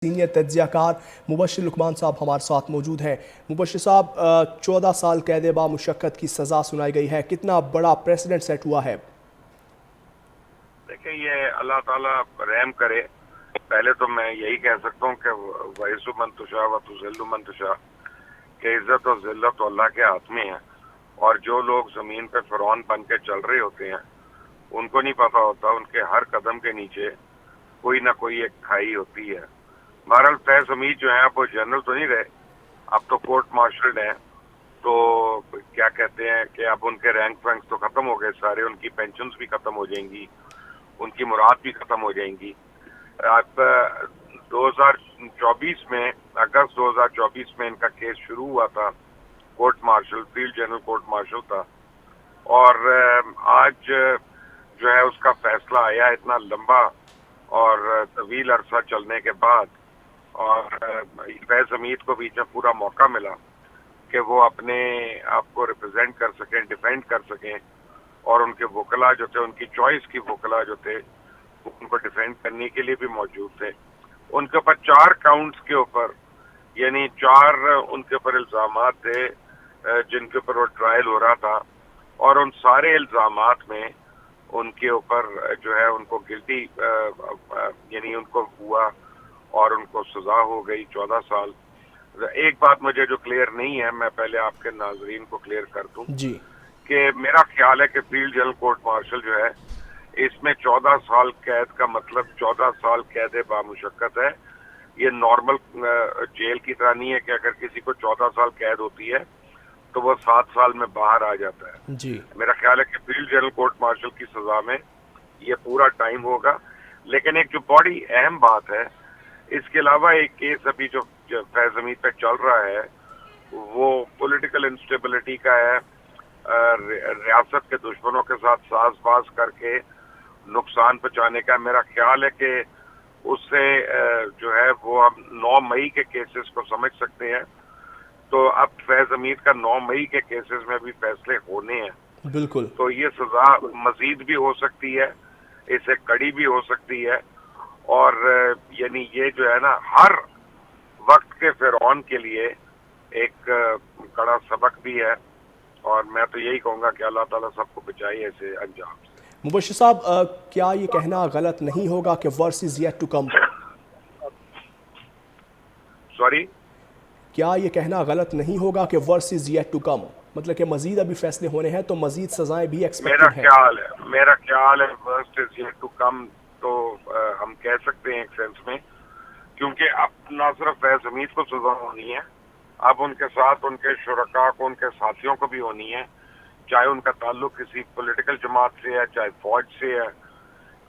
Senior तज्जिया car Mubashshir Lukman साहब हमारे साथ मौजूद हैं। मुबश्शिर साहब, 14 साल कैद बा मुशक्कत की सज़ा सुनाई गई है, कितना बड़ा प्रेसिडेंट सेट हुआ है? देखिए, ये अल्लाह ताला रहम करे। पहले तो मैं यही कह सकता हूँ कि वयसु मन तुशा व तुज़िल्लु मन तुशा, कि इज्जत और जिल्लत तो अल्लाह के हाथ में है। और जो लोग ज़मीन पे फ़िरौन बन के चल रहे होते हैं, उनको नहीं पता होता उनके हर कदम के नीचे कोई ना कोई एक खाई होती है। बहरहाल फैज हमीद जो है वो जनरल तो नहीं रहे, अब तो कोर्ट मार्शल हैं। तो क्या कहते हैं कि अब उनके रैंक वैंक तो खत्म हो गए सारे, उनकी पेंशन्स भी खत्म हो जाएंगी, उनकी मुराद भी खत्म हो जाएंगी। अब 2024 में, अगस्त 2024 में इनका केस शुरू हुआ था। Court martial, field general court martial था, और आज जो है उसका फैसला आया इतना लंबा और तवील अरसा चलने के बाद। और फैज हमीद को बीच में पूरा मौका मिला कि वो अपने आप को रिप्रेजेंट कर सकें, डिफेंड कर सकें, और उनके वकला जो थे, उनकी चॉइस की वकला जो थे, उनको डिफेंड करने के लिए भी मौजूद थे। उनके ऊपर 4 काउंट्स के ऊपर, यानी 4 उनके ऊपर इल्जामात थे जिनके ऊपर वो ट्रायल हो रहा था, और उन सारे इल्जामात में उनके ऊपर जो है उनको गिल्टी यानी उनको हुआ और उनको सजा हो गई 14 साल। एक बात मुझे जो क्लियर नहीं है, मैं पहले आपके नाजरीन को क्लियर कर दूं जी। कि मेरा ख्याल है कि फील्ड जनरल कोर्ट मार्शल जो है, इसमें 14 साल कैद का मतलब 14 साल कैद बामुशक्कत है। ये नॉर्मल जेल की तरह नहीं है कि अगर किसी को 14 साल कैद होती है तो वो 7 साल में बाहर आ जाता है। जी। मेरा ख्याल है कि फील्ड जनरल कोर्ट मार्शल की सजा में ये पूरा टाइम होगा। लेकिन एक जो बड़ी अहम बात है, इसके अलावा एक केस अभी जो फैज हमीद पे चल रहा है, वो पॉलिटिकल इंस्टेबिलिटी का है। रियासत के दुश्मनों के साथ साजबाज करके नुकसान पहुंचाने का। मेरा ख्याल है कि उससे जो है वो हम 9 मई के केसेस को समझ सकते हैं। तो अब फैज हमीद का 9 मई के केसेस में भी फैसले होने हैं। बिल्कुल। तो ये सजा मजीद भी हो सकती है, इससे कड़ी भी हो सकती है। और यानी ये जो है ना, हर वक्त के फिरौन के लिए एक कड़ा सबक भी है। और मैं तो यही कहूँगा कि अल्लाह ताला सबको बचाए ऐसे अंजाम से। मुबश्शिर साहब, क्या ये कहना गलत नहीं होगा कि worse is yet to come? Sorry, क्या ये कहना गलत नहीं होगा कि worse is yet to come, मतलब कि मजीद अभी फैसले होने हैं तो मजीद सजाएं भी एक्सपेक्टेड हैं? मेरा ख्याल है worst is yet to come. तो हम कह सकते हैं एक सेंस में, क्योंकि अब ना सिर्फ फैज हमीद को सजा होनी है, अब उनके साथ उनके शुरका को, उनके साथियों को भी होनी है। चाहे उनका ताल्लुक किसी पॉलिटिकल जमात से है, चाहे फौज से है,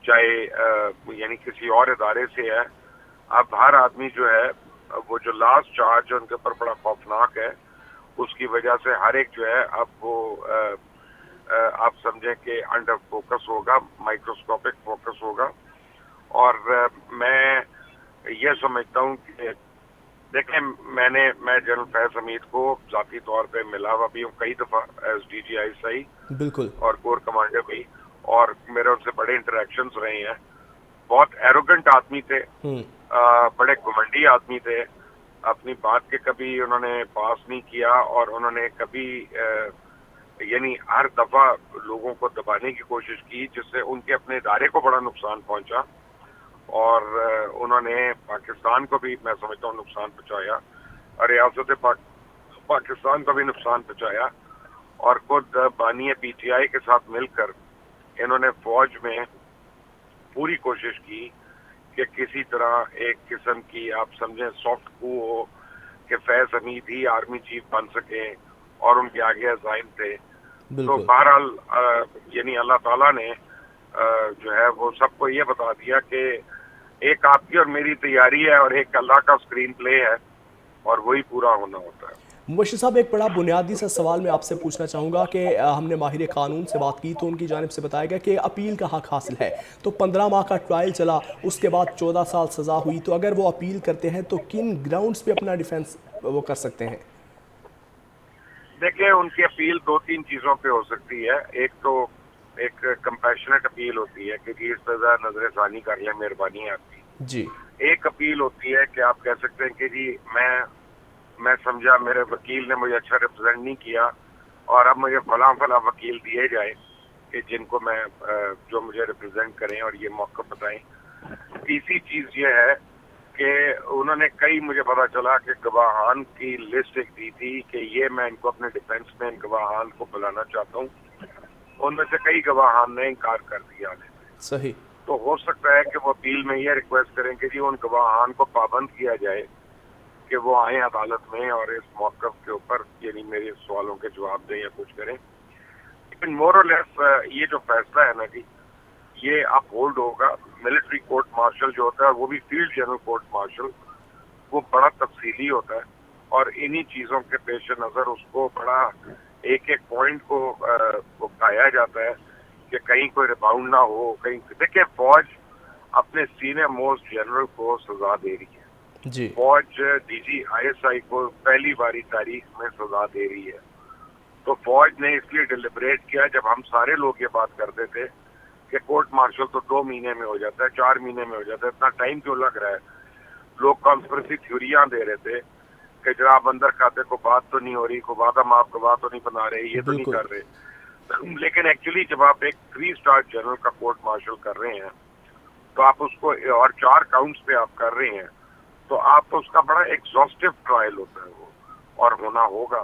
चाहे यानी किसी और इदारे से है। अब हर आदमी जो है, वो जो लास्ट चार्ज उनके ऊपर बड़ा खौफनाक है, उसकी वजह से हर एक जो है अब वो आप समझें कि अंडर फोकस होगा, माइक्रोस्कोपिक फोकस होगा। और मैं ये समझता हूँ कि देखें, मैं जनरल फैज हमीद को ज़ाती तौर पे मिला हुआ भी हूँ कई दफ़ा एज DGI बिल्कुल। और कोर कमांडर भी, और मेरे उनसे बड़े इंटरेक्शंस रहे हैं। बहुत एरोगेंट आदमी थे, बड़े घमंडी आदमी थे। अपनी बात के कभी उन्होंने पास नहीं किया, और उन्होंने कभी यानी हर दफ़ा लोगों को दबाने की कोशिश की, जिससे उनके अपने इदारे को बड़ा नुकसान पहुंचा। और उन्होंने पाकिस्तान को भी, मैं समझता हूँ, नुकसान पहुंचाया, और रियासत पाकिस्तान को भी नुकसान पहुंचाया। और खुद बानी PTI के साथ मिलकर इन्होंने फौज में पूरी कोशिश की कि किसी तरह एक किस्म की, आप समझें, सॉफ्ट कू हो कि फैज हमीद ही आर्मी चीफ बन सके, और उनके आगे अज़ाइम थे। तो बिल्कुल। बहरहाल यानी अल्लाह ताला ने जो है वो सबको ये बता दिया कि एक आपकी और मेरी तैयारी है, और एक अल्लाह का स्क्रीन प्ले है, और वही पूरा होना होता है। मुबश्शिर साहब, एक बड़ा बुनियादी सा सवाल मैं आपसे पूछना चाहूँगा कि हमने माहिर कानून से बात की तो उनकी जानिब से बताया गया कि अपील का हक हासिल है। तो 15 माह का ट्रायल चला, उसके बाद 14 साल सज़ा हुई, तो अगर वो अपील करते हैं तो किन ग्राउंड्स पे अपना डिफेंस वो कर सकते हैं? देखिए, उनकी अपील 2-3 चीज़ों पे हो सकती है। एक तो एक कंपैशनेट अपील होती है कि इस पर नजर सानी कर ले, मेहरबानी है आपकी। जी। ایک अपील होती है कि आप कह सकते हैं कि जी मैं समझा मेरे वकील ने मुझे अच्छा रिप्रेजेंट नहीं किया और अब मुझे फला फला वकील दिए जाए कि जिनको मैं जो मुझे रिप्रेजेंट करें और ये मौका बताएं। तीसरी चीज ये है कि उन्होंने कई, मुझे पता चला कि गवाहान की लिस्ट एक दी थी कि ये मैं इनको अपने डिफेंस में इन गवाहान को बुलाना चाहता हूँ, उनमें से कई गवाहान ने इनकार कर दिया। सही। तो हो सकता है कि वो अपील में ये रिक्वेस्ट करें कि जी उन गवाहान को पाबंद किया जाए कि वो आए अदालत में और इस मौक़िफ़ के ऊपर यानी मेरे सवालों के जवाब दें या कुछ करें। लेकिन मोर और लेस ये जो फैसला है ना जी, ये अप होल्ड होगा। मिलिट्री कोर्ट मार्शल जो होता है वो भी फील्ड जनरल कोर्ट मार्शल, वो बड़ा तफसीली होता है और इन्हीं चीज़ों के पेश नज़र उसको बड़ा एक एक पॉइंट को उठाया जाता है कि कहीं कोई रिबाउंड ना हो। कहीं देखिए, फौज अपने सीनियर मोस्ट जनरल को सजा दे रही है जी। फौज डीजी आईएसआई को पहली बारी तारीख में सजा दे रही है। तो फौज ने इसलिए डिलिबरेट किया, जब हम सारे लोग ये बात करते थे कि कोर्ट मार्शल तो 2 महीने में हो जाता है, 4 महीने में हो जाता है, इतना टाइम क्यों लग रहा है। लोग कॉन्स्पिरेसी थ्योरियां दे रहे थे कि जनाब अंदर खाते को बात तो नहीं हो रही, को बात हम आपको बात तो नहीं बना रहे, ये तो नहीं कर रहे। लेकिन एक्चुअली जब आप एक 3 स्टार जनरल का कोर्ट मार्शल कर रहे हैं तो आप उसको और 4 काउंट्स पे आप कर रहे हैं, तो आप उसका बड़ा एग्जॉस्टिव ट्रायल होता है वो, और होना होगा,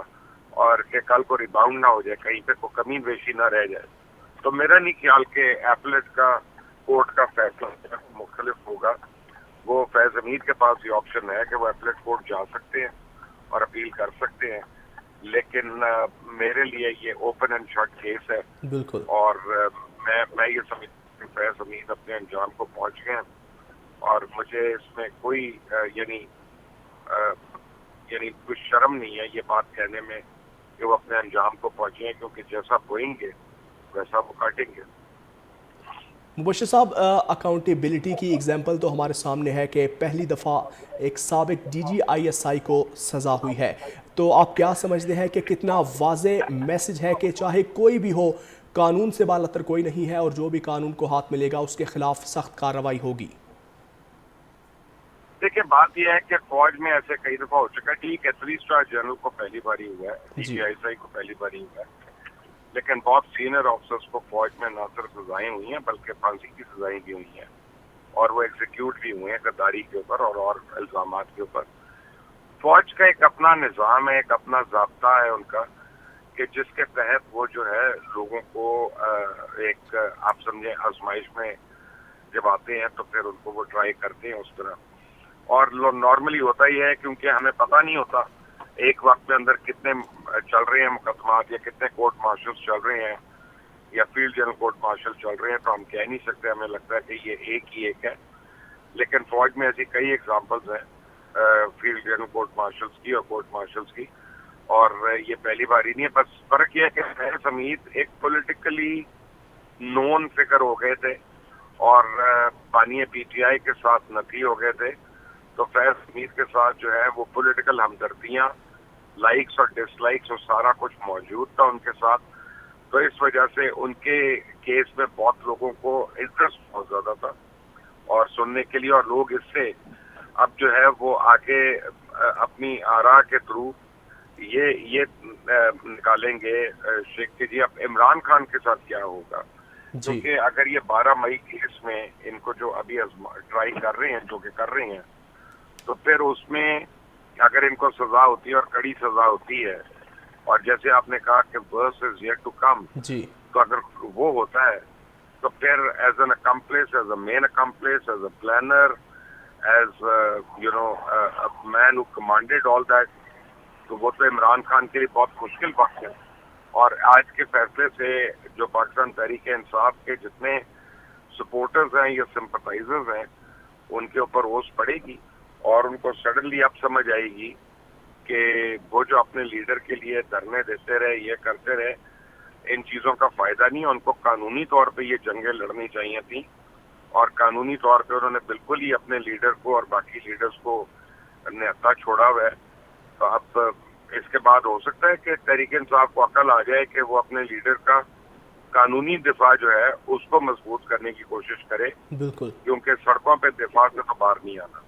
और कि कल को रिबाउंड ना हो जाए, कहीं पे कोई कमी बेशी ना रह जाए। तो मेरा नहीं ख्याल कि एपलेट का कोर्ट का फैसला मुख्तलिफ होगा। वो फैज हमीद के पास ये ऑप्शन है कि वो एपलेट कोर्ट जा सकते हैं और अपील कर सकते हैं, लेकिन मेरे लिए ये ओपन एंड शॉर्ट केस है। बिल्कुल। और मैं ये समझता हूं फैज हमीद अपने अंजाम को पहुंच गए और मुझे इसमें कोई यानी कुछ शर्म नहीं है ये बात कहने में कि वो अपने अंजाम को पहुंचे, क्योंकि जैसा बोएंगे वैसा वो काटेंगे। मुबश्शिर साहब, अकाउंटेबिलिटी की एग्जांपल तो हमारे सामने है कि पहली दफ़ा एक साबिक डीजी आईएसआई को सज़ा हुई है, तो आप क्या समझते हैं कि कितना वाज़े मैसेज है कि चाहे कोई भी हो, कानून से बालतर कोई नहीं है और जो भी कानून को हाथ मिलेगा उसके खिलाफ सख्त कार्रवाई होगी? देखिए, बात यह है कि फौज में ऐसे कई दफा हो चुका है। ठीक है, 3 स्टार जनरल को पहली बारी हुआ है, डीजी आईएसआई को पहली बारी हुआ है, लेकिन बहुत सीनियर ऑफिसर्स को फौज में ना सिर्फ सजाएं हुई हैं बल्कि फांसी की सजाएं भी हुई हैं और वो एग्जीक्यूट भी हुए हैं गद्दारी के ऊपर और इल्जामात के ऊपर। फौज का एक अपना निज़ाम है, एक अपना ज़ाब्ता है उनका, कि जिसके तहत वो जो है लोगों को एक आप समझे आजमाइश में जब आते हैं तो फिर उनको वो ट्राई करते हैं उस तरह। और नॉर्मली होता ही है, क्योंकि हमें पता नहीं होता एक वक्त में अंदर कितने चल रहे हैं मुकदमात या कितने कोर्ट मार्शल्स चल रहे हैं या फील्ड जनरल कोर्ट मार्शल चल रहे हैं, तो हम कह नहीं सकते। हमें लगता है कि ये एक ही एक है, लेकिन फौज में ऐसी कई एग्जांपल्स हैं फील्ड जनरल कोर्ट मार्शल्स की और कोर्ट मार्शल्स की, और ये पहली बारी नहीं है। बस फर्क ये है कि फैज हमीद एक पॉलिटिकली नोन फिगर हो गए थे और बानी पीटीआई के साथ नफी हो गए थे, तो फैज हमीद के साथ जो है वो पॉलिटिकल हमदर्दियां, लाइक्स और डिसलाइक्स और सारा कुछ मौजूद था उनके साथ। तो इस वजह से उनके केस में बहुत लोगों को इंटरेस्ट बहुत ज्यादा था और सुनने के लिए, और लोग इससे अब जो है वो आगे अपनी आरा के थ्रू ये निकालेंगे शेख के जी अब इमरान खान के साथ क्या होगा। क्योंकि अगर ये 12 मई केस में इनको जो अभी ट्राई कर रहे हैं, जो कि कर रहे हैं, तो फिर उसमें अगर इनको सजा होती है और कड़ी सजा होती है, और जैसे आपने कहा कि worse is yet to come, तो अगर वो होता है तो फिर as an accomplice, as a main accomplice, as a planner, as a man who commanded all that, तो वो तो इमरान खान के लिए बहुत मुश्किल वक्त है। और आज के फैसले से जो पाकिस्तान तहरीक इंसाफ के जितने सपोर्टर्स हैं या सिंपथाइजर्स हैं, उनके ऊपर ओस पड़ेगी और उनको सडनली अब समझ आएगी कि वो जो अपने लीडर के लिए धरने देते रहे, ये करते रहे, इन चीज़ों का फायदा नहीं। उनको कानूनी तौर पे ये जंगें लड़नी चाहिए थी और कानूनी तौर पे उन्होंने बिल्कुल ही अपने लीडर को और बाकी लीडर्स को निहत्था छोड़ा हुआ है। तो अब इसके बाद हो सकता है कि तहरीक इंसाफ को अकल आ जाए कि वो अपने लीडर का कानूनी दिफा जो है उसको मजबूत करने की कोशिश करे, बिल्कुल, क्योंकि सड़कों पे दिफा से तो बाहर नहीं आना।